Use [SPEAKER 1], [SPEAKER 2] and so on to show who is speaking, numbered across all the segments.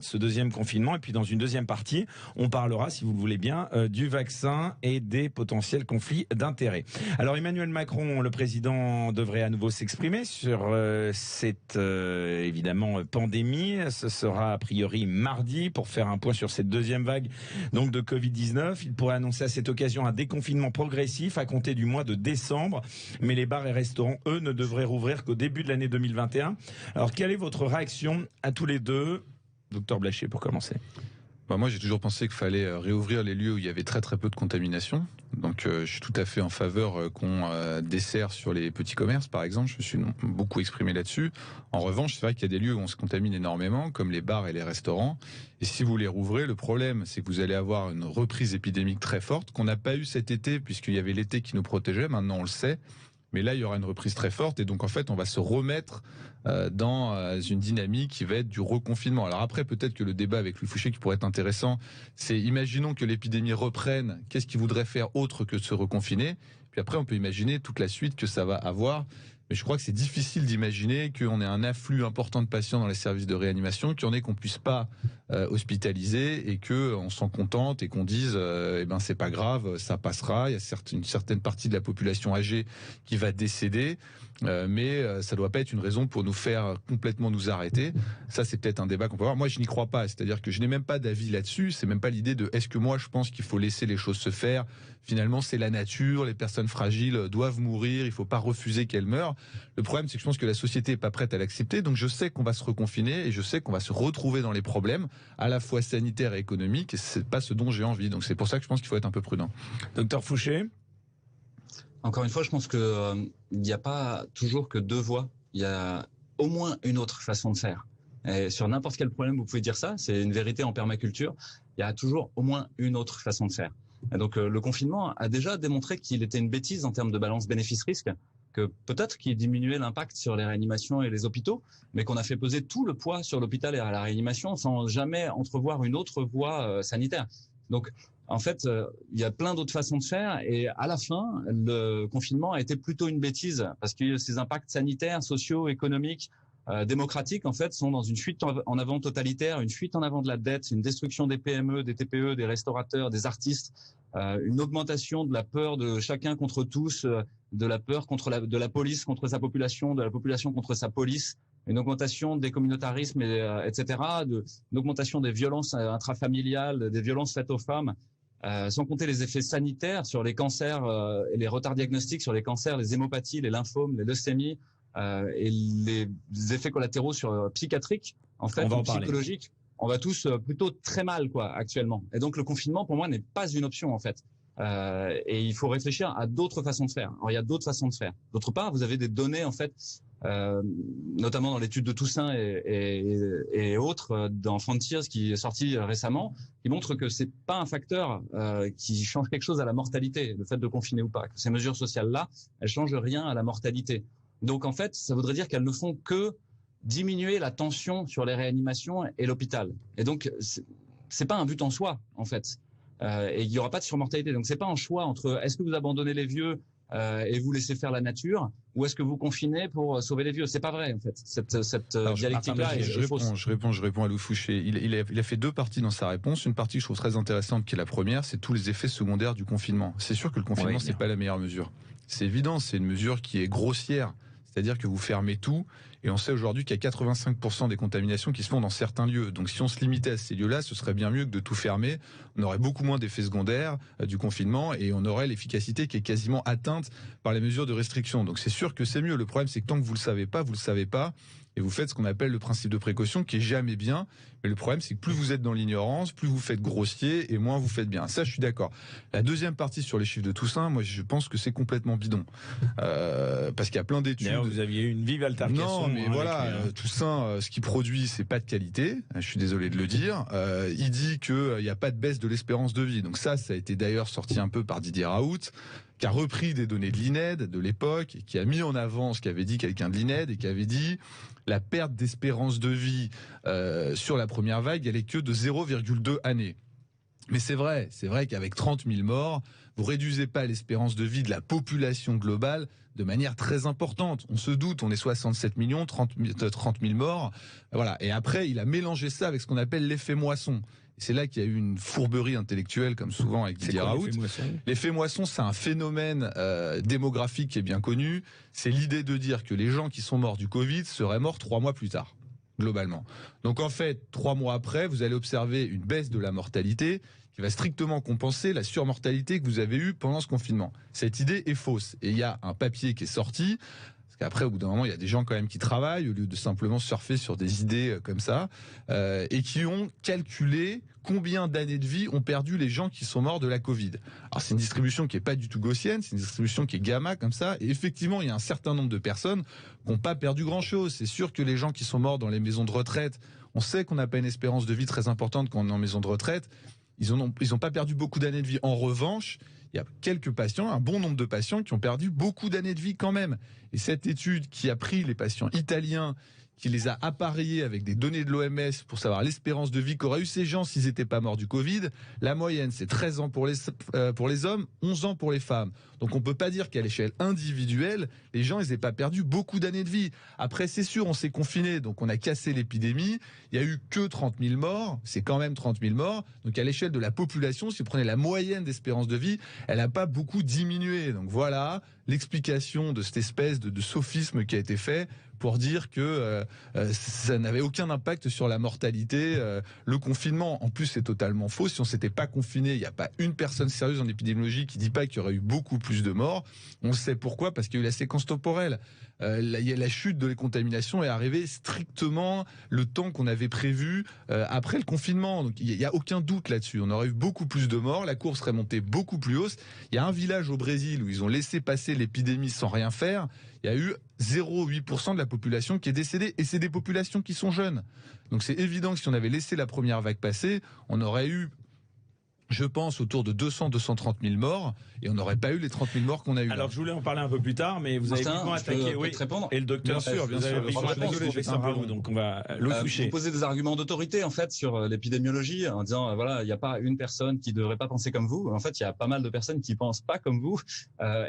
[SPEAKER 1] ce deuxième confinement. Et puis dans une deuxième partie, on parlera, si vous le voulez bien, du vaccin et des potentiels conflits d'intérêts. Alors Emmanuel Macron, le président, devrait à nouveau s'exprimer sur cette évidemment pandémie. Ce sera a priori mardi pour faire un point sur cette deuxième vague donc de Covid-19. Il pourrait annoncer à cette occasion un déconfinement progressif à compter du mois de décembre. Mais les bars et restaurants, eux, ne devraient rouvrir qu'au début de l'année 2021. Alors quelle est votre réaction à tous les deux ? Docteur Blachier, pour commencer.
[SPEAKER 2] Moi, j'ai toujours pensé qu'il fallait réouvrir les lieux où il y avait très très peu de contamination. Donc, je suis tout à fait en faveur qu'on dessert sur les petits commerces, par exemple. Je me suis beaucoup exprimé là-dessus. En revanche, c'est vrai qu'il y a des lieux où on se contamine énormément, comme les bars et les restaurants. Et si vous les rouvrez, le problème, c'est que vous allez avoir une reprise épidémique très forte qu'on n'a pas eu cet été, puisqu'il y avait l'été qui nous protégeait. Maintenant, on le sait. Mais là, il y aura une reprise très forte et donc en fait, on va se remettre dans une dynamique qui va être du reconfinement. Alors après, peut-être que le débat avec Louis Fouché qui pourrait être intéressant, c'est imaginons que l'épidémie reprenne, qu'est-ce qu'il voudrait faire autre que de se reconfiner ? Puis après, on peut imaginer toute la suite que ça va avoir. Mais je crois que c'est difficile d'imaginer qu'on ait un afflux important de patients dans les services de réanimation, qu'il y en ait qu'on puisse pas hospitaliser et que on s'en contente et qu'on dise c'est pas grave, ça passera. Il y a une certaine partie de la population âgée qui va décéder, mais ça doit pas être une raison pour nous faire complètement nous arrêter. Ça, c'est peut-être un débat qu'on peut avoir. Moi, je n'y crois pas. C'est-à-dire que je n'ai même pas d'avis là-dessus. C'est même pas l'idée de est-ce que moi je pense qu'il faut laisser les choses se faire. Finalement, c'est la nature. Les personnes fragiles doivent mourir. Il faut pas refuser qu'elles meurent. Le problème, c'est que je pense que la société est pas prête à l'accepter. Donc, je sais qu'on va se reconfiner et je sais qu'on va se retrouver dans les problèmes, à la fois sanitaires et économiques. Et c'est pas ce dont j'ai envie. Donc, c'est pour ça que je pense qu'il faut être un peu prudent.
[SPEAKER 1] Docteur Fouché.
[SPEAKER 3] Encore une fois, je pense que il n'y a pas toujours que deux voies. Il y a au moins une autre façon de faire. Et sur n'importe quel problème, vous pouvez dire ça. C'est une vérité en permaculture. Il y a toujours au moins une autre façon de faire. Et donc, le confinement a déjà démontré qu'il était une bêtise en termes de balance bénéfice-risque, que peut-être qu'il diminuait l'impact sur les réanimations et les hôpitaux, mais qu'on a fait peser tout le poids sur l'hôpital et à la réanimation sans jamais entrevoir une autre voie sanitaire. Donc, en fait, il y a plein d'autres façons de faire et à la fin, le confinement a été plutôt une bêtise parce que ces impacts sanitaires, sociaux, économiques, démocratiques, en fait, sont dans une fuite en avant totalitaire, une fuite en avant de la dette, une destruction des PME, des TPE, des restaurateurs, des artistes, une augmentation de la peur de chacun contre tous, de la peur de la police contre sa population, de la population contre sa police, une augmentation des communautarismes, etc., une augmentation des violences intrafamiliales, des violences faites aux femmes, sans compter les effets sanitaires sur les cancers et les retards diagnostiques sur les cancers, les hémopathies, les lymphomes, les leucémies, et les effets collatéraux psychiatriques, en fait, psychologiques. On va tous plutôt très mal, actuellement. Et donc, le confinement, pour moi, n'est pas une option, en fait. Et il faut réfléchir à d'autres façons de faire. Alors, il y a d'autres façons de faire. D'autre part, vous avez des données, en fait, notamment dans l'étude de Toussaint et autres, dans Frontiers, qui est sorti récemment, qui montre que c'est pas un facteur qui change quelque chose à la mortalité, le fait de confiner ou pas. Que ces mesures sociales-là, elles changent rien à la mortalité. Donc, en fait, ça voudrait dire qu'elles ne font que diminuer la tension sur les réanimations et l'hôpital. Et donc, c'est pas un but en soi, en fait. Et il y aura pas de surmortalité. Donc, c'est pas un choix entre est-ce que vous abandonnez les vieux et vous laissez faire la nature, ou est-ce que vous confinez pour sauver les vieux? C'est pas vrai, en fait. Cette dialectique-là est fausse.
[SPEAKER 2] Je réponds à Louis Fouché. Il a fait deux parties dans sa réponse. Une partie que je trouve très intéressante, qui est la première, c'est tous les effets secondaires du confinement. C'est sûr que le confinement, c'est pas la meilleure mesure. C'est évident, c'est une mesure qui est grossière. C'est-à-dire que vous fermez tout, et on sait aujourd'hui qu'il y a 85% des contaminations qui se font dans certains lieux. Donc si on se limitait à ces lieux-là, ce serait bien mieux que de tout fermer. On aurait beaucoup moins d'effets secondaires du confinement, et on aurait l'efficacité qui est quasiment atteinte par les mesures de restriction. Donc c'est sûr que c'est mieux. Le problème, c'est que tant que vous le savez pas, et vous faites ce qu'on appelle le principe de précaution, qui est jamais bien. Mais le problème, c'est que plus vous êtes dans l'ignorance, plus vous faites grossier et moins vous faites bien. Ça, je suis d'accord. La deuxième partie sur les chiffres de Toussaint, moi, je pense que c'est complètement bidon. Parce qu'il y a plein d'études.
[SPEAKER 1] D'ailleurs, vous aviez eu une vive altercation.
[SPEAKER 2] Non, mais voilà, Toussaint, ce qu'il produit, c'est pas de qualité. Je suis désolé de le dire. Il dit qu'il n'y a pas de baisse de l'espérance de vie. Donc ça a été d'ailleurs sorti un peu par Didier Raoult, qui a repris des données de l'INED de l'époque et qui a mis en avant ce qu'avait dit quelqu'un de l'INED et qui avait dit la perte d'espérance de vie sur la première vague, elle est que de 0,2 années. Mais c'est vrai qu'avec 30 000 morts, vous réduisez pas l'espérance de vie de la population globale de manière très importante. On se doute, on est 67 millions, 30 000 morts. Voilà. Et après, il a mélangé ça avec ce qu'on appelle l'effet moisson. C'est là qu'il y a eu une fourberie intellectuelle, comme souvent avec Didier Raoult. L'effet moisson, c'est un phénomène démographique qui est bien connu. C'est l'idée de dire que les gens qui sont morts du Covid seraient morts 3 mois plus tard, globalement. Donc en fait, 3 mois après, vous allez observer une baisse de la mortalité qui va strictement compenser la surmortalité que vous avez eue pendant ce confinement. Cette idée est fausse. Et il y a un papier qui est sorti, parce qu'après, au bout d'un moment, il y a des gens quand même qui travaillent, au lieu de simplement surfer sur des idées comme ça, et qui ont calculé combien d'années de vie ont perdu les gens qui sont morts de la Covid. Alors c'est une distribution qui est pas du tout gaussienne, c'est une distribution qui est gamma comme ça, et effectivement, il y a un certain nombre de personnes qui n'ont pas perdu grand-chose. C'est sûr que les gens qui sont morts dans les maisons de retraite, on sait qu'on n'a pas une espérance de vie très importante quand on est en maison de retraite. Ils ont pas perdu beaucoup d'années de vie. En revanche, il y a quelques patients, un bon nombre de patients qui ont perdu beaucoup d'années de vie quand même. Et cette étude qui a pris les patients italiens, qui les a appareillés avec des données de l'OMS pour savoir l'espérance de vie qu'auraient eu ces gens s'ils n'étaient pas morts du Covid, la moyenne c'est 13 ans pour les hommes, 11 ans pour les femmes. Donc on peut pas dire qu'à l'échelle individuelle, les gens ils n'aient pas perdu beaucoup d'années de vie. Après c'est sûr, on s'est confiné, donc on a cassé l'épidémie, il y a eu que 30 000 morts, c'est quand même 30 000 morts, donc à l'échelle de la population, si vous prenez la moyenne d'espérance de vie, elle n'a pas beaucoup diminué. Donc voilà l'explication de cette espèce de sophisme qui a été fait pour dire que ça n'avait aucun impact sur la mortalité. Le confinement, en plus, c'est totalement faux. Si on s'était pas confiné, il n'y a pas une personne sérieuse en épidémiologie qui dit pas qu'il y aurait eu beaucoup plus de morts. On sait pourquoi, parce qu'il y a eu la séquence temporelle. La chute de les contaminations est arrivée strictement le temps qu'on avait prévu après le confinement. Donc il y a aucun doute là-dessus. On aurait eu beaucoup plus de morts, la courbe serait montée beaucoup plus haute. Il y a un village au Brésil où ils ont laissé passer l'épidémie sans rien faire. Il y a eu 0,8% de la population qui est décédée, et c'est des populations qui sont jeunes. Donc c'est évident que si on avait laissé la première vague passer, on aurait eu, je pense, autour de 200-230 000 morts, et on n'aurait pas eu les 30 000 morts qu'on a eu.
[SPEAKER 1] Alors je voulais en parler un peu plus tard, mais vous avez vivement attaqué, oui,
[SPEAKER 3] répondre.
[SPEAKER 1] Et le docteur,
[SPEAKER 2] bien sûr,
[SPEAKER 1] vous avez vivement attaqué le professeur Raoult, donc on va le toucher.
[SPEAKER 3] Vous posez des arguments d'autorité en fait sur l'épidémiologie en disant voilà, il n'y a pas une personne qui devrait pas penser comme vous. En fait, il y a pas mal de personnes qui pensent pas comme vous,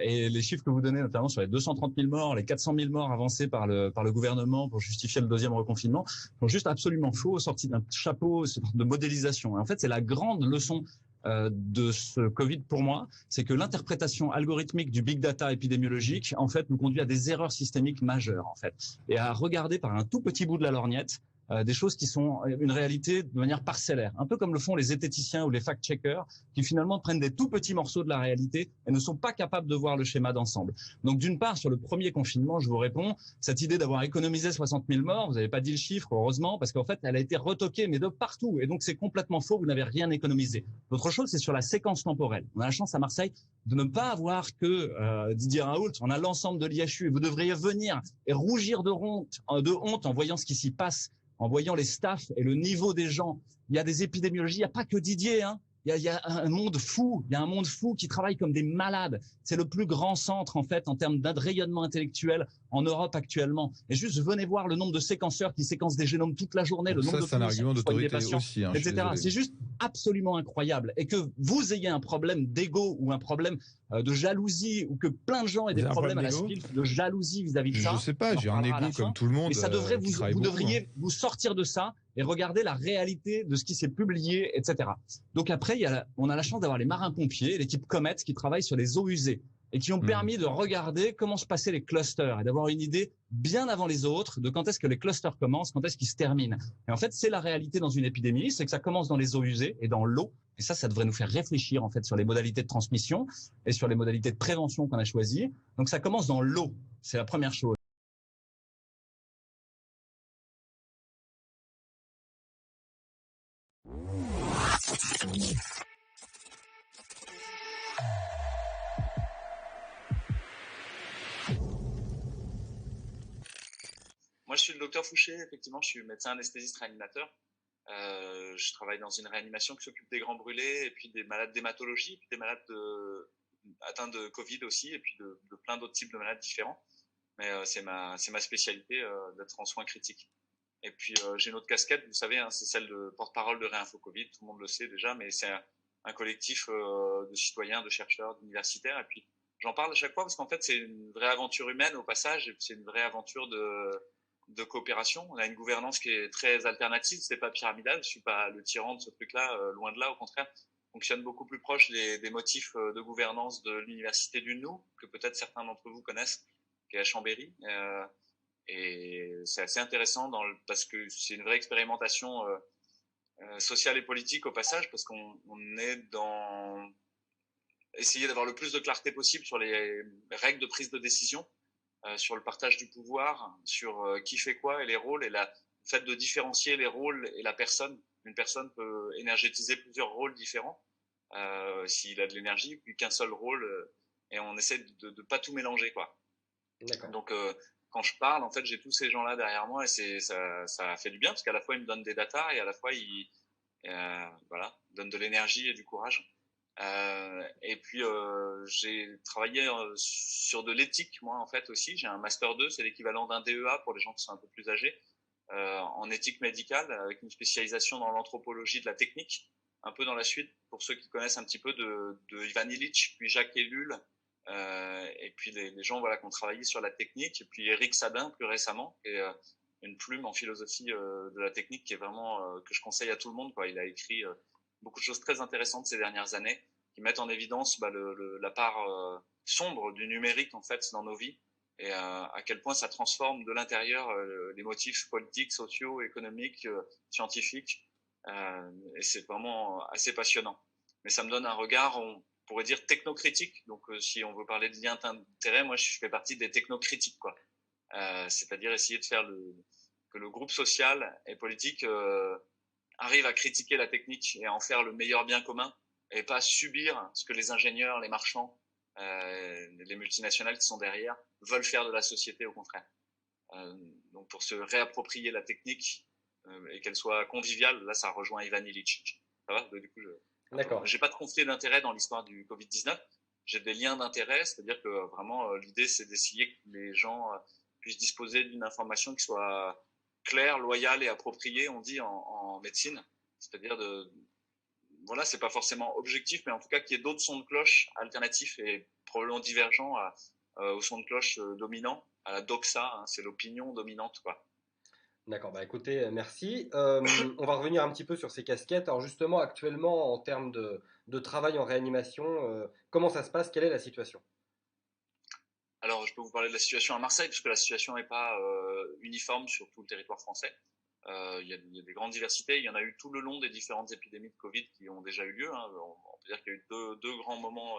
[SPEAKER 3] et les chiffres que vous donnez, notamment sur les 230 000 morts, les 400 000 morts avancés par le gouvernement pour justifier le deuxième reconfinement, sont juste absolument faux, sortis d'un chapeau de modélisation. Et en fait, c'est la grande leçon de ce Covid pour moi, c'est que l'interprétation algorithmique du big data épidémiologique en fait nous conduit à des erreurs systémiques majeures en fait, et à regarder par un tout petit bout de la lorgnette des choses qui sont une réalité de manière parcellaire, un peu comme le font les zététiciens ou les fact-checkers qui finalement prennent des tout petits morceaux de la réalité et ne sont pas capables de voir le schéma d'ensemble. Donc d'une part, sur le premier confinement, je vous réponds, cette idée d'avoir économisé 60 000 morts, vous n'avez pas dit le chiffre, heureusement, parce qu'en fait, elle a été retoquée, mais de partout, et donc c'est complètement faux, vous n'avez rien économisé. L'autre chose, c'est sur la séquence temporelle. On a la chance à Marseille de ne pas avoir que Didier Raoult, on a l'ensemble de l'IHU, et vous devriez venir et rougir de honte en voyant ce qui s'y passe, en voyant les staffs et le niveau des gens. Il y a des épidémiologies, il n'y a pas que Didier, hein. Il y a un monde fou, il y a un monde fou qui travaille comme des malades. C'est le plus grand centre en fait en termes d'un rayonnement intellectuel en Europe actuellement. Et juste venez voir le nombre de séquenceurs qui séquencent des génomes toute la journée, le nombre de
[SPEAKER 2] c'est un argument d'autorité
[SPEAKER 3] patients,
[SPEAKER 2] aussi, hein,
[SPEAKER 3] etc. C'est juste absolument incroyable. Et que vous ayez un problème d'ego ou un problème de jalousie, ou que plein de gens aient des problèmes à la suite de jalousie vis-à-vis de ça.
[SPEAKER 2] Je sais pas, j'ai un ego comme tout le monde.
[SPEAKER 3] Mais ça devrait vous devriez vous sortir de ça et regarder la réalité de ce qui s'est publié, etc. Donc après, on a la chance d'avoir les marins-pompiers, l'équipe Comet, qui travaille sur les eaux usées et qui ont permis de regarder comment se passaient les clusters et d'avoir une idée bien avant les autres de quand est-ce que les clusters commencent, quand est-ce qu'ils se terminent. Et en fait, c'est la réalité dans une épidémie, c'est que ça commence dans les eaux usées et dans l'eau. Et ça devrait nous faire réfléchir en fait sur les modalités de transmission et sur les modalités de prévention qu'on a choisies. Donc ça commence dans l'eau, c'est la première chose.
[SPEAKER 4] Moi, je suis le docteur Fouché, effectivement, je suis médecin anesthésiste réanimateur. Je travaille dans une réanimation qui s'occupe des grands brûlés et puis des malades d'hématologie, puis des malades atteints de Covid aussi, et puis de plein d'autres types de malades différents. Mais c'est ma spécialité d'être en soins critiques. Et puis j'ai une autre casquette, vous savez, hein, c'est celle de porte-parole de Réinfo Covid, tout le monde le sait déjà, mais c'est un collectif de citoyens, de chercheurs, d'universitaires. Et puis, j'en parle à chaque fois parce qu'en fait, c'est une vraie aventure humaine au passage, et c'est une vraie aventure de coopération. On a une gouvernance qui est très alternative, c'est pas pyramidal. Je suis pas le tyran de ce truc-là, loin de là, au contraire. Fonctionne beaucoup plus proche des motifs de gouvernance de l'université du Nou, que peut-être certains d'entre vous connaissent, qui est à Chambéry. Et c'est assez intéressant parce que c'est une vraie expérimentation sociale et politique au passage, parce qu'on est dans essayer d'avoir le plus de clarté possible sur les règles de prise de décision, sur le partage du pouvoir, sur qui fait quoi et les rôles, et le fait de différencier les rôles et la personne. Une personne peut énergétiser plusieurs rôles différents s'il a de l'énergie, puis qu'un seul rôle, et on essaie de ne pas tout mélanger, quoi. Donc, quand je parle, en fait, j'ai tous ces gens-là derrière moi, et ça fait du bien, parce qu'à la fois, ils me donnent des datas, et à la fois, ils donnent de l'énergie et du courage. Et puis, j'ai travaillé sur de l'éthique, moi, en fait, aussi. J'ai un Master 2, c'est l'équivalent d'un DEA pour les gens qui sont un peu plus âgés, en éthique médicale, avec une spécialisation dans l'anthropologie de la technique, un peu dans la suite, pour ceux qui connaissent un petit peu de Ivan Illich, puis Jacques Ellul, et puis les gens qui ont travaillé sur la technique, et puis Éric Sadin, plus récemment, et une plume en philosophie de la technique qui est vraiment, que je conseille à tout le monde, quoi. Il a écrit beaucoup de choses très intéressantes ces dernières années, qui mettent en évidence la part sombre du numérique, en fait, dans nos vies, et à quel point ça transforme de l'intérieur les motifs politiques, sociaux, économiques, scientifiques, et c'est vraiment assez passionnant. Mais ça me donne un regard, on pourrait dire, technocritique. Donc, si on veut parler de lien d'intérêt, moi, je fais partie des technocritiques, quoi. C'est-à-dire essayer de faire que le groupe social et politique arrive à critiquer la technique et à en faire le meilleur bien commun, et pas subir ce que les ingénieurs, les marchands, les multinationales qui sont derrière veulent faire de la société, au contraire. Donc, pour se réapproprier la technique et qu'elle soit conviviale, là, ça rejoint Ivan Illich. Ça va ? Du coup,
[SPEAKER 5] D'accord.
[SPEAKER 4] j'ai pas de conflit d'intérêt dans l'histoire du Covid-19. J'ai des liens d'intérêt, c'est-à-dire que vraiment, l'idée, c'est d'essayer que les gens puissent disposer d'une information qui soit claire, loyale et appropriée, on dit en médecine. C'est-à-dire voilà, c'est pas forcément objectif, mais en tout cas qu'il y ait d'autres sons de cloche alternatifs et probablement divergents au son de cloche dominant, à la doxa, hein, c'est l'opinion dominante, quoi.
[SPEAKER 5] D'accord, bah écoutez, merci. On va revenir un petit peu sur ces casquettes. Alors justement, actuellement, en termes de travail en réanimation, comment ça se passe? Quelle est la situation?
[SPEAKER 4] Alors, je peux vous parler de la situation à Marseille, puisque la situation n'est pas uniforme sur tout le territoire français. Il y a des grandes diversités. Il y en a eu tout le long des différentes épidémies de Covid qui ont déjà eu lieu, hein. On peut dire qu'il y a eu deux grands moments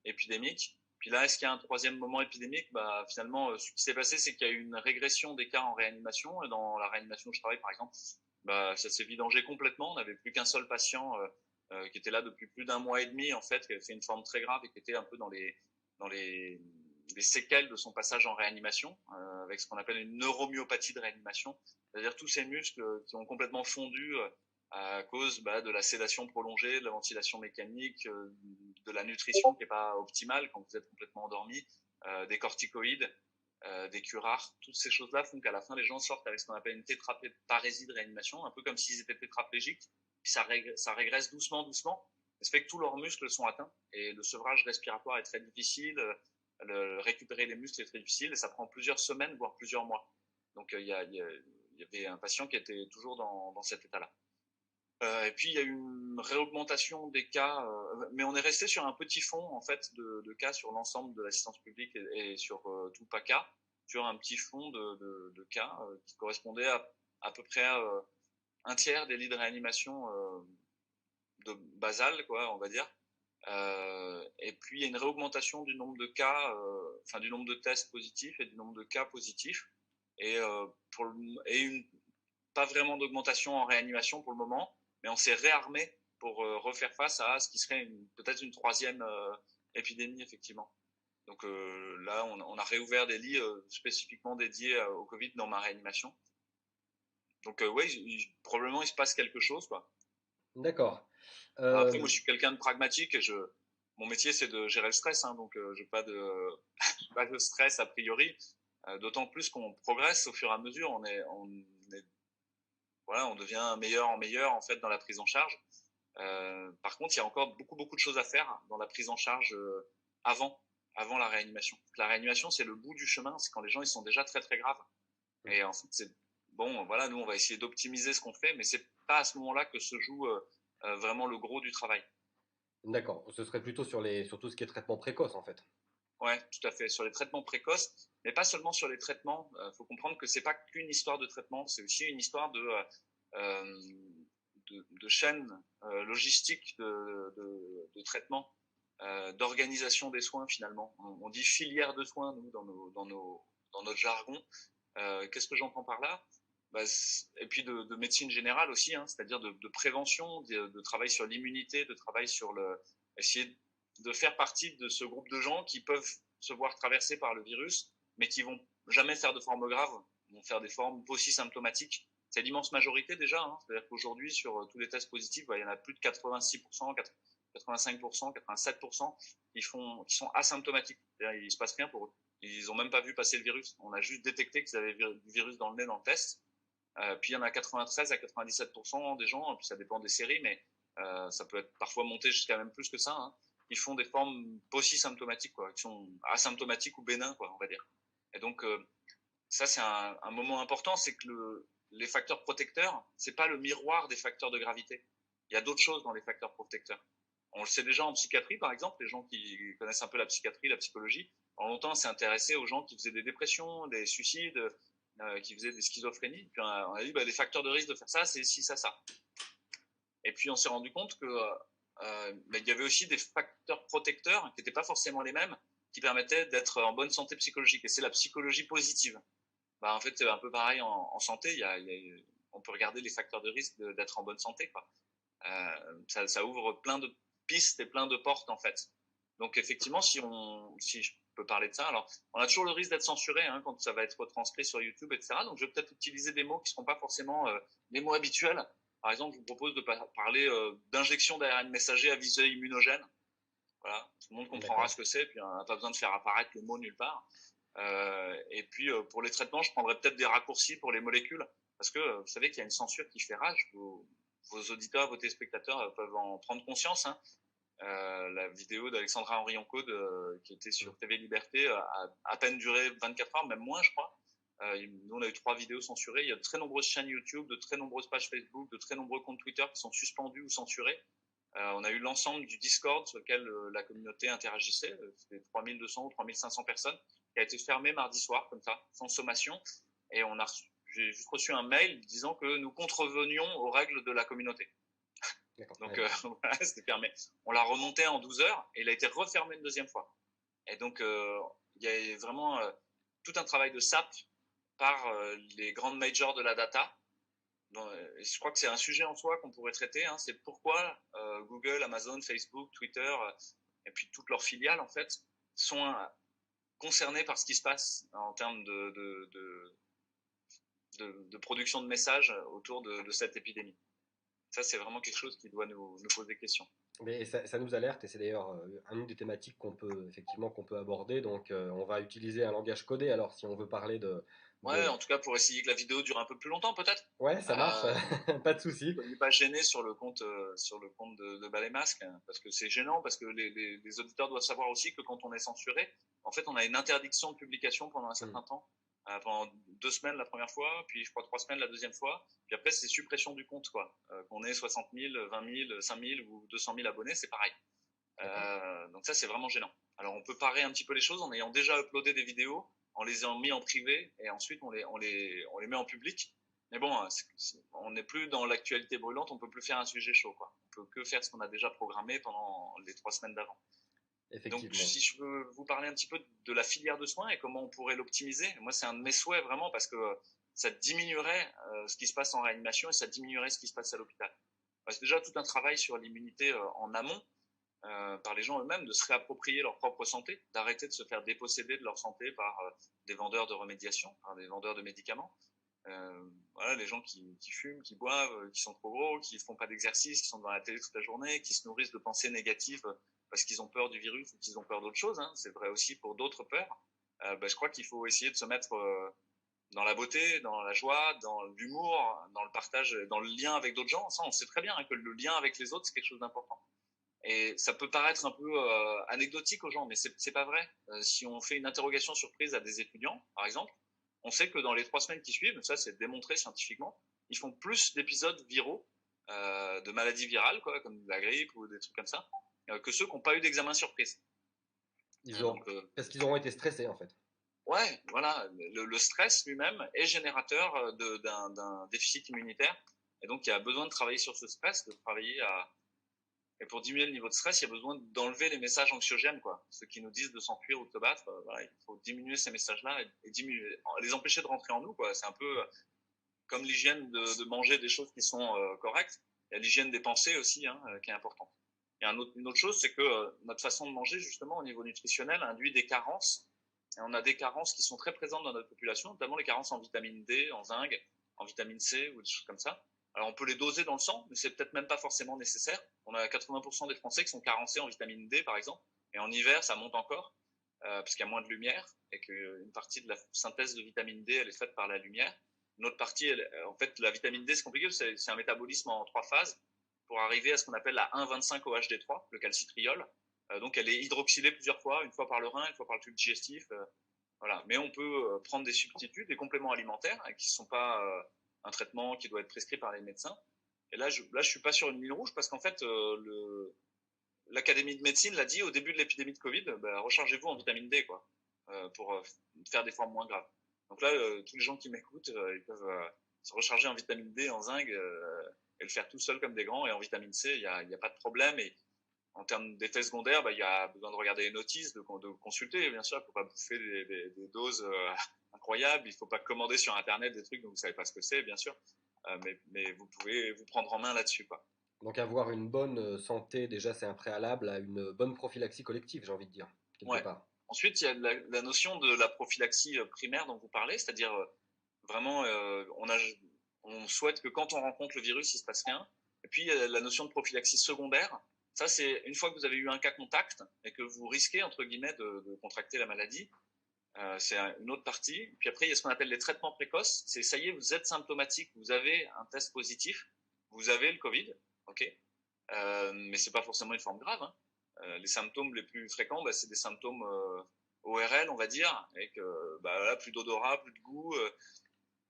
[SPEAKER 4] épidémiques. Puis là, est-ce qu'il y a un troisième moment épidémique? Finalement, ce qui s'est passé, c'est qu'il y a eu une régression des cas en réanimation. Et dans la réanimation où je travaille, par exemple, ça s'est vidangé complètement. On n'avait plus qu'un seul patient qui était là depuis plus d'un mois et demi, en fait, qui avait fait une forme très grave et qui était un peu dans les séquelles de son passage en réanimation, avec ce qu'on appelle une neuromyopathie de réanimation, c'est-à-dire tous ces muscles qui ont complètement fondu à cause de la sédation prolongée, de la ventilation mécanique, de la nutrition qui n'est pas optimale quand vous êtes complètement endormi, des corticoïdes, des curares. Toutes ces choses-là font qu'à la fin, les gens sortent avec ce qu'on appelle une tétraparésie de réanimation, un peu comme s'ils étaient tétraplégiques, puis ça régresse doucement, doucement. Ça fait que tous leurs muscles sont atteints et le sevrage respiratoire est très difficile, récupérer les muscles est très difficile et ça prend plusieurs semaines, voire plusieurs mois. Donc il y avait un patient qui était toujours dans cet état-là. Et puis il y a eu une réaugmentation des cas, mais on est resté sur un petit fond en fait de cas sur l'ensemble de l'assistance publique et sur tout PACA, sur un petit fond de cas qui correspondait à peu près un tiers des lits de réanimation de basal, quoi, on va dire. Et puis il y a une réaugmentation du nombre de cas, du nombre de tests positifs et du nombre de cas positifs, et pas vraiment d'augmentation en réanimation pour le moment, mais on s'est réarmé pour refaire face à ce qui serait peut-être une troisième épidémie, effectivement. Donc là, on a réouvert des lits spécifiquement dédiés au Covid dans ma réanimation. Donc oui, probablement il se passe quelque chose, quoi.
[SPEAKER 5] D'accord.
[SPEAKER 4] Après, moi, je suis quelqu'un de pragmatique et mon métier, c'est de gérer le stress, hein, donc j'ai pas de stress a priori. D'autant plus qu'on progresse au fur et à mesure. On devient meilleur en meilleur en fait dans la prise en charge. Par contre, il y a encore beaucoup de choses à faire dans la prise en charge avant la réanimation. La réanimation, c'est le bout du chemin, c'est quand les gens ils sont déjà très graves. Et en fait, c'est bon, voilà, nous on va essayer d'optimiser ce qu'on fait, mais c'est pas à ce moment-là que se joue vraiment le gros du travail.
[SPEAKER 5] D'accord. Ce serait plutôt sur tout ce qui est traitement précoce, en fait.
[SPEAKER 4] Ouais, tout à fait. Sur les traitements précoces, mais pas seulement sur les traitements. Faut comprendre que c'est pas qu'une histoire de traitement, c'est aussi une histoire euh, de chaîne logistique de traitement, d'organisation des soins finalement. On dit filière de soins nous dans notre jargon. Qu'est-ce que j'entends par là? Et puis de médecine générale aussi, hein, c'est-à-dire de prévention, de travail sur l'immunité, de travail sur essayer de faire partie de ce groupe de gens qui peuvent se voir traversés par le virus, mais qui vont jamais faire de formes graves, vont faire des formes aussi symptomatiques. C'est l'immense majorité déjà, hein, c'est-à-dire qu'aujourd'hui sur tous les tests positifs, il y en a plus de 86%, 85%, 87% qui sont asymptomatiques, c'est-à-dire il se passe rien pour eux. Ils n'ont même pas vu passer le virus. On a juste détecté qu'ils avaient du virus dans le nez dans le test. Puis il y en a 93 à 97% des gens, puis ça dépend des séries, mais ça peut être parfois monté jusqu'à même plus que ça, hein, qui font des formes paucisymptomatiques, quoi, qui sont asymptomatiques ou bénins, quoi, on va dire. Et donc ça c'est un moment important, c'est que les facteurs protecteurs, c'est pas le miroir des facteurs de gravité. Il y a d'autres choses dans les facteurs protecteurs. On le sait déjà en psychiatrie, par exemple, les gens qui connaissent un peu la psychiatrie, la psychologie, en longtemps, on s'est intéressé aux gens qui faisaient des dépressions, des suicides, qui faisaient des schizophrénies. Puis on a dit, les facteurs de risque de faire ça, c'est ci, ça. Et puis on s'est rendu compte que il y avait aussi des facteurs protecteurs qui n'étaient pas forcément les mêmes, qui permettaient d'être en bonne santé psychologique. Et c'est la psychologie positive. En fait, c'est un peu pareil en santé. On peut regarder les facteurs de risque d'être en bonne santé, quoi. Ça ouvre plein de pistes et plein de portes, en fait. Donc effectivement, si je peux parler de ça, alors on a toujours le risque d'être censuré, hein, quand ça va être retranscrit sur YouTube, etc. Donc je vais peut-être utiliser des mots qui ne seront pas forcément les mots habituels. Par exemple, je vous propose de parler d'injection d'ARN messager à visée immunogène. Voilà, tout le monde comprendra ce que c'est, puis on n'a pas besoin de faire apparaître le mot nulle part. Et puis pour les traitements, je prendrais peut-être des raccourcis pour les molécules, parce que vous savez qu'il y a une censure qui fait rage. Vos auditeurs, vos téléspectateurs peuvent en prendre conscience, hein. La vidéo d'Alexandra Henry-Encaude qui était sur TV Liberté a à peine duré 24 heures, même moins je crois. Nous on a eu 3 vidéos censurées. Il y a de très nombreuses chaînes YouTube, de très nombreuses pages Facebook, de très nombreux comptes Twitter qui sont suspendus ou censurés. On a eu l'ensemble du Discord sur lequel la communauté interagissait, c'était 3200 ou 3500 personnes, qui a été fermé mardi soir comme ça, sans sommation. Et j'ai juste reçu un mail disant que nous contrevenions aux règles de la communauté. Donc voilà, c'était fermé. On l'a remonté en 12 heures et il a été refermé une deuxième fois. Et donc il y a vraiment tout un travail de SAP par les grandes majors de la data. Donc, je crois que c'est un sujet en soi qu'on pourrait traiter, hein. C'est pourquoi Google, Amazon, Facebook, Twitter et puis toutes leurs filiales en fait sont concernés par ce qui se passe en termes de production de messages autour de cette épidémie. Ça, c'est vraiment quelque chose qui doit nous poser question.
[SPEAKER 5] Mais ça nous alerte et c'est d'ailleurs une des thématiques qu'on peut aborder. Donc on va utiliser un langage codé alors si on veut parler
[SPEAKER 4] Ouais, en tout cas pour essayer que la vidéo dure un peu plus longtemps peut-être.
[SPEAKER 5] Ouais, ça marche, pas de souci.
[SPEAKER 4] On n'est pas gêné sur le compte de Balai Masque, hein, parce que c'est gênant, parce que les auditeurs doivent savoir aussi que quand on est censuré, en fait on a une interdiction de publication pendant un certain temps. Pendant 2 semaines la première fois, puis je crois 3 semaines la deuxième fois, puis après c'est suppression du compte, quoi. Qu'on ait 60 000, 20 000, 5 000 ou 200 000 abonnés, c'est pareil. Donc ça c'est vraiment gênant. Alors on peut parer un petit peu les choses en ayant déjà uploadé des vidéos, en les ayant mis en privé et ensuite on les met en public. Mais bon, on n'est plus dans l'actualité brûlante, on peut plus faire un sujet chaud, quoi. On peut que faire ce qu'on a déjà programmé pendant les 3 semaines d'avant. Donc, si je veux vous parler un petit peu de la filière de soins et comment on pourrait l'optimiser, moi, c'est un de mes souhaits vraiment parce que ça diminuerait ce qui se passe en réanimation et ça diminuerait ce qui se passe à l'hôpital. C'est déjà tout un travail sur l'immunité en amont par les gens eux-mêmes, de se réapproprier leur propre santé, d'arrêter de se faire déposséder de leur santé par des vendeurs de remédiation, par des vendeurs de médicaments. Voilà, les gens qui fument, qui boivent, qui sont trop gros, qui font pas d'exercice, qui sont devant la télé toute la journée, qui se nourrissent de pensées négatives parce qu'ils ont peur du virus ou qu'ils ont peur d'autre chose, hein. C'est vrai aussi pour d'autres peurs. Je crois qu'il faut essayer de se mettre dans la beauté, dans la joie, dans l'humour, dans le partage, dans le lien avec d'autres gens. Ça, on sait très bien que le lien avec les autres, c'est quelque chose d'important. Et ça peut paraître un peu anecdotique aux gens, mais c'est pas vrai. Si on fait une interrogation surprise à des étudiants, par exemple, on sait que dans les 3 semaines qui suivent, ça c'est démontré scientifiquement, ils font plus d'épisodes viraux, de maladies virales, quoi, comme la grippe ou des trucs comme ça, que ceux qui n'ont pas eu d'examen surprise. Donc,
[SPEAKER 5] Parce qu'ils auront été stressés, en fait.
[SPEAKER 4] ouais, voilà, le stress lui-même est générateur d'un déficit immunitaire, et donc il y a besoin de travailler sur ce stress, de travailler à... Et pour diminuer le niveau de stress, il y a besoin d'enlever les messages anxiogènes, quoi. Ceux qui nous disent de s'enfuir ou de se battre, voilà, il faut diminuer ces messages-là et diminuer, les empêcher de rentrer en nous, quoi. C'est un peu comme l'hygiène de manger des choses qui sont correctes. Il y a l'hygiène des pensées aussi, hein, qui est importante. Et une autre chose, c'est que notre façon de manger, justement, au niveau nutritionnel, induit des carences. Et on a des carences qui sont très présentes dans notre population, notamment les carences en vitamine D, en zinc, en vitamine C ou des choses comme ça. Alors on peut les doser dans le sang, mais c'est peut-être même pas forcément nécessaire. On a 80% des Français qui sont carencés en vitamine D, par exemple. Et en hiver, ça monte encore, parce qu'il y a moins de lumière, et qu'une partie de la synthèse de vitamine D, elle est faite par la lumière. Une autre partie, en fait, la vitamine D, c'est compliqué, c'est un métabolisme en 3 phases pour arriver à ce qu'on appelle la 1,25-OHD3, le calcitriol. Donc elle est hydroxylée plusieurs fois, une fois par le rein, une fois par le tube digestif. Voilà. Mais on peut prendre des substituts, des compléments alimentaires, qui ne sont pas un traitement qui doit être prescrit par les médecins. Et là, je suis pas sur une ligne rouge parce qu'en fait, l'Académie de médecine l'a dit au début de l'épidémie de Covid, rechargez-vous en vitamine D, quoi, pour faire des formes moins graves. Donc là, tous les gens qui m'écoutent, ils peuvent se recharger en vitamine D, en zinc, et le faire tout seul comme des grands. Et en vitamine C, il y a pas de problème. Et en termes d'effets secondaires, il y a besoin de regarder les notices, de consulter, bien sûr. Il ne faut pas bouffer des doses incroyables. Il ne faut pas commander sur Internet des trucs dont vous ne savez pas ce que c'est, bien sûr. Mais vous pouvez vous prendre en main là-dessus, quoi.
[SPEAKER 5] Donc avoir une bonne santé, déjà, c'est un préalable à une bonne prophylaxie collective, j'ai envie de dire, quelque
[SPEAKER 4] Ouais.
[SPEAKER 5] part.
[SPEAKER 4] Ensuite, il y a la notion de la prophylaxie primaire dont vous parlez, c'est-à-dire vraiment, on souhaite que quand on rencontre le virus, il se passe rien. Et puis, il y a la notion de prophylaxie secondaire. Ça, c'est une fois que vous avez eu un cas contact et que vous risquez, entre guillemets, de contracter la maladie, c'est une autre partie. Puis après, il y a ce qu'on appelle les traitements précoces. C'est ça y est, vous êtes symptomatique, vous avez un test positif, vous avez le Covid, ok, mais c'est pas forcément une forme grave, hein. Les symptômes les plus fréquents, c'est des symptômes ORL, on va dire, avec là, plus d'odorat, plus de goût,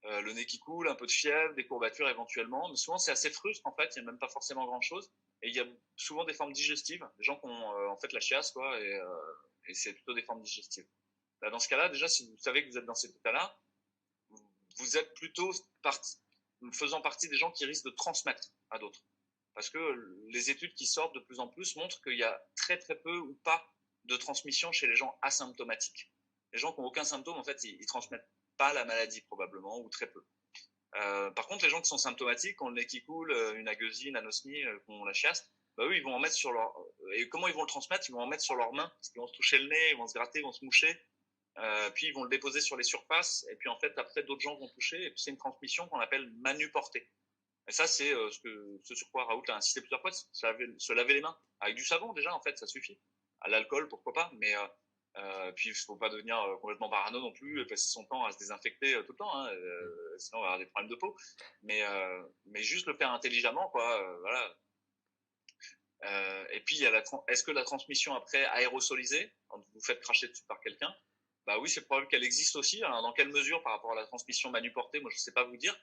[SPEAKER 4] le nez qui coule, un peu de fièvre, des courbatures éventuellement. Mais souvent, c'est assez frustre, en fait, il n'y a même pas forcément grand-chose. Et il y a souvent des formes digestives, des gens qui ont en fait la chiasse, quoi, et c'est plutôt des formes digestives. Là, dans ce cas-là, déjà, si vous savez que vous êtes dans cet état-là, vous êtes plutôt faisant partie des gens qui risquent de transmettre à d'autres. Parce que les études qui sortent de plus en plus montrent qu'il y a très très peu ou pas de transmission chez les gens asymptomatiques. Les gens qui n'ont aucun symptôme, en fait, ils transmettent pas la maladie probablement, ou très peu. Par contre, les gens qui sont symptomatiques, qui ont le nez qui coule, une agueusie, une anosmie, qui ont la chiasse, eux, ils vont en mettre sur leur... Et comment ils vont le transmettre? Ils vont en mettre sur leurs mains, parce qu'ils vont se toucher le nez, ils vont se gratter, ils vont se moucher, puis ils vont le déposer sur les surfaces, et puis en fait, après, d'autres gens vont toucher, et puis c'est une transmission qu'on appelle manuportée. Et ça, c'est ce sur quoi Raoult a insisté plusieurs fois, se laver les mains. Avec du savon, déjà, en fait, ça suffit. À l'alcool, pourquoi pas, mais puis il ne faut pas devenir complètement parano non plus, et passer son temps à se désinfecter tout le temps, hein, sinon on va avoir des problèmes de peau. Mais juste le faire intelligemment, quoi, voilà. Et puis, est-ce que la transmission après aérosolisée, quand vous faites cracher dessus par quelqu'un, bah oui, c'est probable qu'elle existe aussi. Alors, dans quelle mesure par rapport à la transmission manuportée, moi je ne sais pas vous dire.